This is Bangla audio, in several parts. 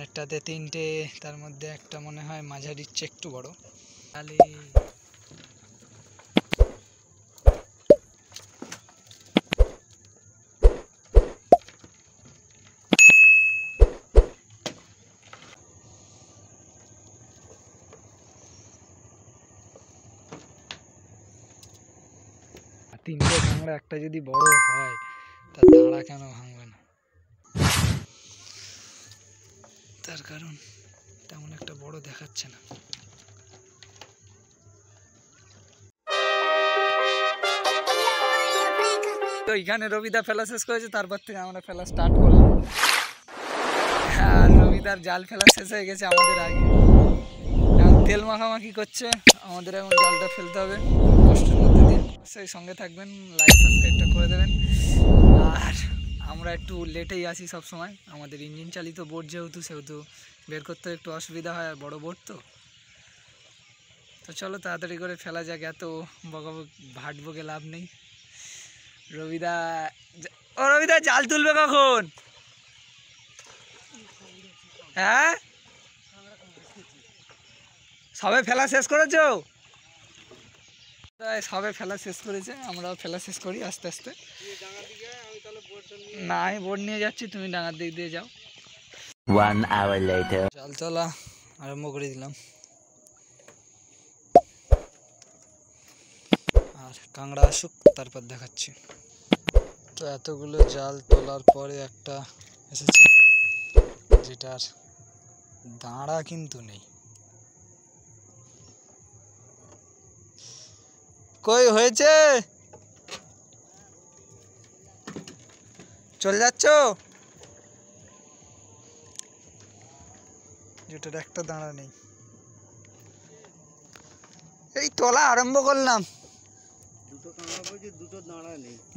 সামনেরটাতে তিনটে, তার মধ্যে একটা মনে হয় মাঝারির চেয়ে একটু বড়। তাহলে তিনটে কাঁকড়া একটা যদি বড় হয় তার দাঁড়া কেন ভাঙবে না? তার কারণ তেমন একটা বড় দেখাচ্ছে না। তো এখানে রবিদা ফেলা শেষ করেছে, তারপর থেকে আমরা ফেলা স্টার্ট করলাম। আর রবিদার জাল ফেলা শেষ হয়ে গেছে আমাদের আগে। এখন তেল মাখামাখি করছে, আমাদের এখন জালটা ফেলতে হবে কষ্টের মধ্যে দিয়ে। সেই সঙ্গে থাকবেন, লাইক সাবস্ক্রাইবটা করে দেবেন। আর আমরা একটু লেটেই আসি সব সময়, আমাদের ইঞ্জিন চালিত বোট যেহেতু, সেহেতু বের করতে একটু অসুবিধা হয়, আর বড় বোট তো। চলো তাড়াতাড়ি করে ফেলা যাক, এত ভাট বকে লাভ নেই। রবিদা, ও রবিদা জাল তুলবে কখন? হ্যাঁ, সবে ফেলা শেষ করেছো? সবে ফেলা শেষ করেছে, আমরাও ফেলা শেষ করি আস্তে আস্তে। না, আমি বোট নিয়ে যাচ্ছি, তুমি ডাঙার দিক দিয়ে যাও। 1 hour later. জাল তোলা আরম্ভ করে দিলাম, আর কাঁকড়া আসুক তারপর দেখাচ্ছি। তো এতগুলো জাল তোলার পরে একটা এসেছে যেটার দাঁড়া কিন্তু নেই। কই হয়েছে? চলে যাচ্ছ? যেটার একটা দাঁড়া নেই। এই তোলা আরম্ভ করলাম,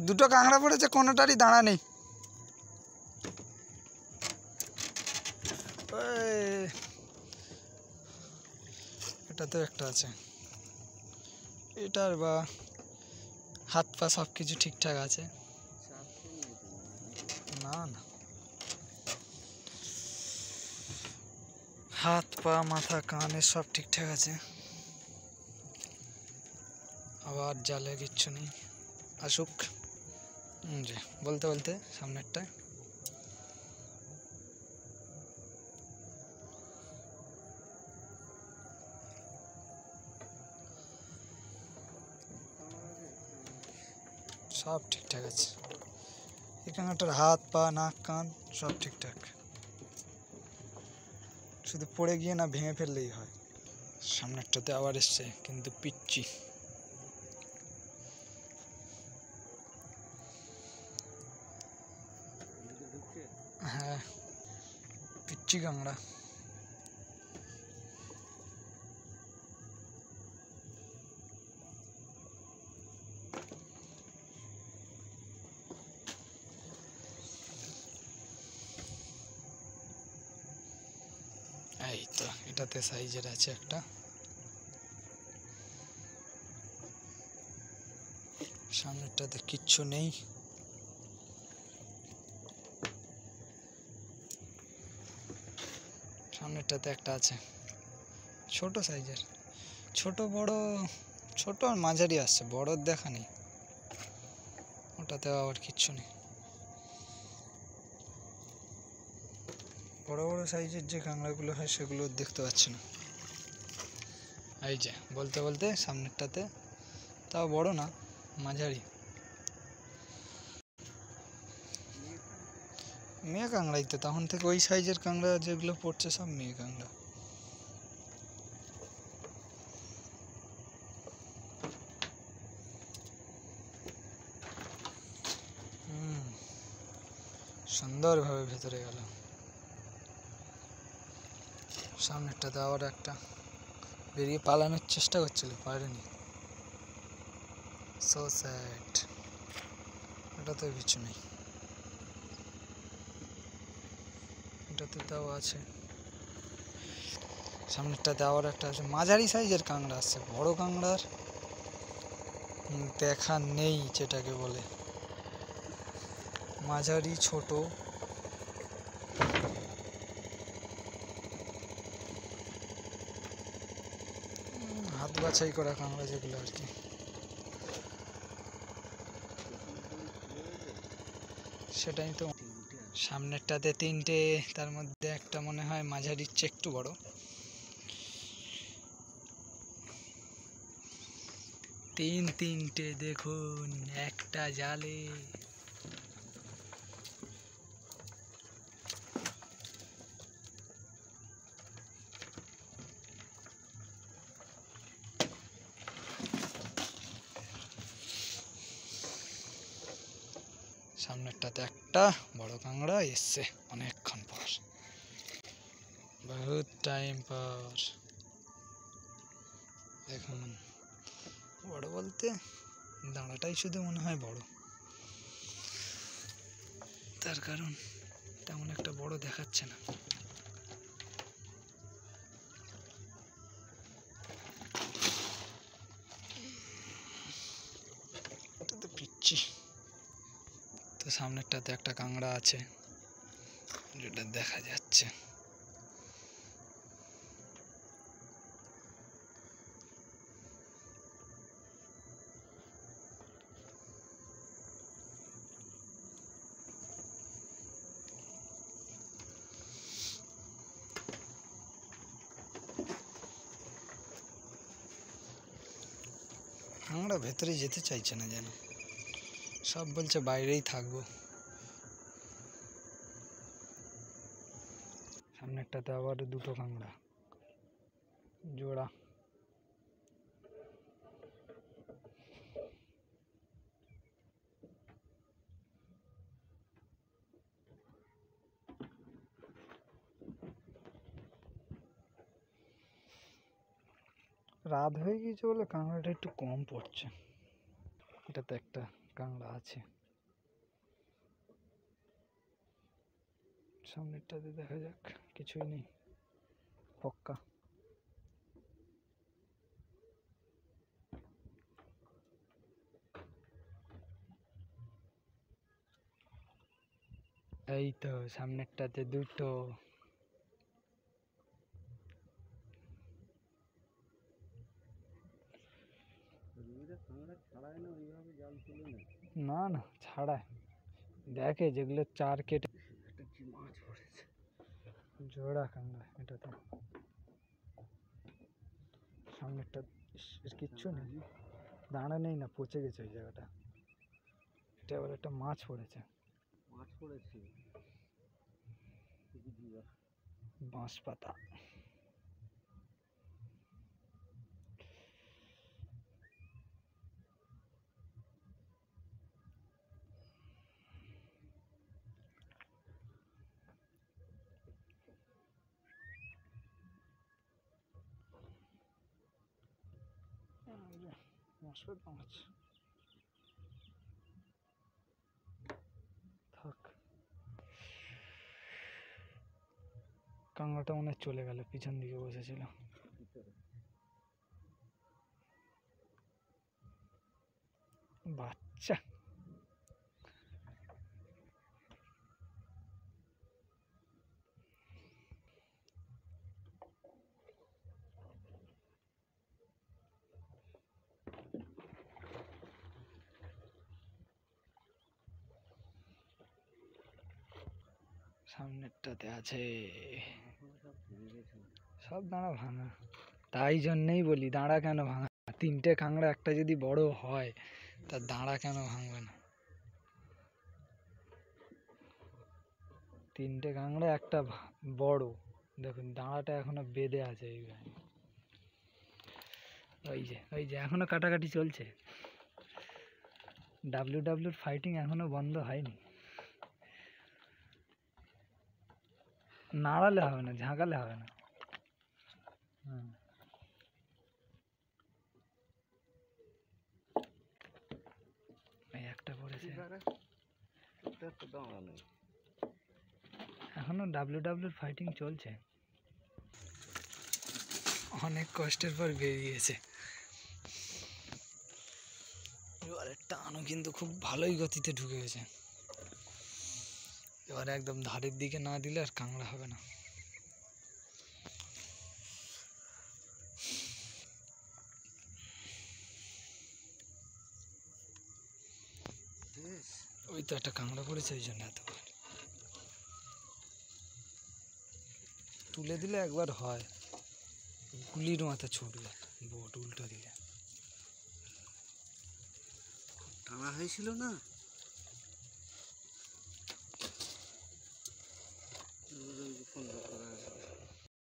দুটো কাঁকড়া পড়েছে, কোনোটারই দাঁড়া নেই। এটাতেও একটা আছে, এটার বা হাত পা সব কিছু ঠিকঠাক আছে। না না, হাত পা মাথা কানে সব ঠিকঠাক আছে। আবার জালে কিচ্ছু নেই, আসুক। যে বলতে বলতে সামনেরটা সব ঠিকঠাক আছে। এখানটার হাত পা নাক কান সব ঠিকঠাক, শুধু পড়ে গিয়ে না ভেঙে ফেললেই হয়। সামনেরটাতে আবার এসছে, কিন্তু পিচ্ছি। হ্যাঁ, পিচ্ছি কাঁকড়া। এই তো এটাতে সাইজের আছে একটা। সামনেরটাতে কিচ্ছু নেই। সামনেরটাতে একটা আছে, ছোট সাইজের। ছোট বড়, ছোট আর মাঝারি আসছে, বড়র দেখা নেই। ওটাতে আবার কিচ্ছু নেই। বড় বড় সাইজের যে কাঁকড়াগুলো হয় সেগুলো দেখতে পাচ্ছি না। এই যে বলতে বলতে সামনেরটাতে, তাও বড় না, মাঝারি। মেয়ে কাঁকড়াই তো, তখন থেকে ওই সাইজের কাঁকড়া যেগুলো পড়ছে সব মেয়ে কাঁকড়া। সুন্দরভাবে ভেতরে গেল। সামনেরটাতে আবার একটা বেরিয়ে পালানোর চেষ্টা করছিল, পারেনি। So sad. এটাতে কিছু নেই, এটাতে তাও আছে। সামনেরটাতে আবার একটা আছে, মাঝারি সাইজের কাঁকড়া আসছে, বড় কাঁকড়ার দেখা নেই যেটাকে বলে। মাঝারি ছোট দাঁত বাছাই করা কাঁকড়া যেগুলো আর কি। সেটাই তো, সামনেরটাতে তিনটে, তার মধ্যে একটা মনে হয় মাঝারির চেয়ে একটু বড়। তিনটে দেখুন একটা জালে। সামনেরটাতে একটা বড় কাঁকড়া এসছে অনেকক্ষণ পর, বহুত টাইম পর। দেখুন বড় বলতে দাঁড়াটাই শুধু মনে হয় বড়, তার কারণ তেমন একটা বড় দেখাচ্ছে না। এটা তো পিচ্ছি। তো সামনেরটাতে একটা কাঁকড়া আছে যেটা দেখা যাচ্ছে। কাঁকড়া ভেতরে যেতে চাইছে না যেন, সব বলছে বাইরেই থাকবো। সামনেরটাতে আবার দুটো কাঁকড়া জোড়া। রাত হয়ে গিয়েছে বলে কাঁকড়াটা একটু কম পড়ছে। এটাতে একটা কাঁকড়া আছে, সামনেরটাতে দেখা যাক, কিছুই নেই, পক্কা। এই তো সামনেরটাতে দুটো। না না ছাড়ায়, দেখে যেগুলো চার কেটে মাছ পড়েছে, জোড়া কাঁকড়া এটাতে। সামনেরটা এর কিচ্ছু নেই, দাঁড়া নেই না, পচে গেছে ওই জায়গাটা। এটা আবার একটা মাছ পড়েছে, বাঁশ পাতা। বাঁশ পাতা মাছ থাক। কাঁকড়াটা মনে হয় চলে গেল, পিছন দিকে বসেছিল। বাচ্চা সামনেরটাতে আছে, সব দাঁড়া ভাঙা। তাই জন্যেই বলি দাঁড়া কেন ভাঙা, তিনটে কাঁকড়া একটা যদি বড় হয় তার দাঁড়া কেন ভাঙবে না। তিনটে কাঁকড়া একটা বড়, দেখুন দাঁড়াটা এখনো বেঁধে আছে এই গায়ে। ওই যে এখনো কাটাকাটি চলছে, ডাব্লিউর ফাইটিং এখনো বন্ধ হয়নি। নাড়ালে হবে না, ঝাঁকালে হবে না। এই একটা পড়েছে, এখনো ডাব্লিউর ফাইটিং চলছে। অনেক কষ্টের পর বেরিয়েছে। এবারে টানও কিন্তু খুব ভালোই গতিতে ঢুকে গেছে। এবারে একদম ধারের দিকে না দিলে আর কাঁকড়া হবে না। ওই তো একটা কাঁকড়া পড়েছে ওই জন্য এত তুলে দিলে একবার হয়, গুলির মাথা ছুটবে বোট উল্টো দিলে। টানা হয়েছিল না।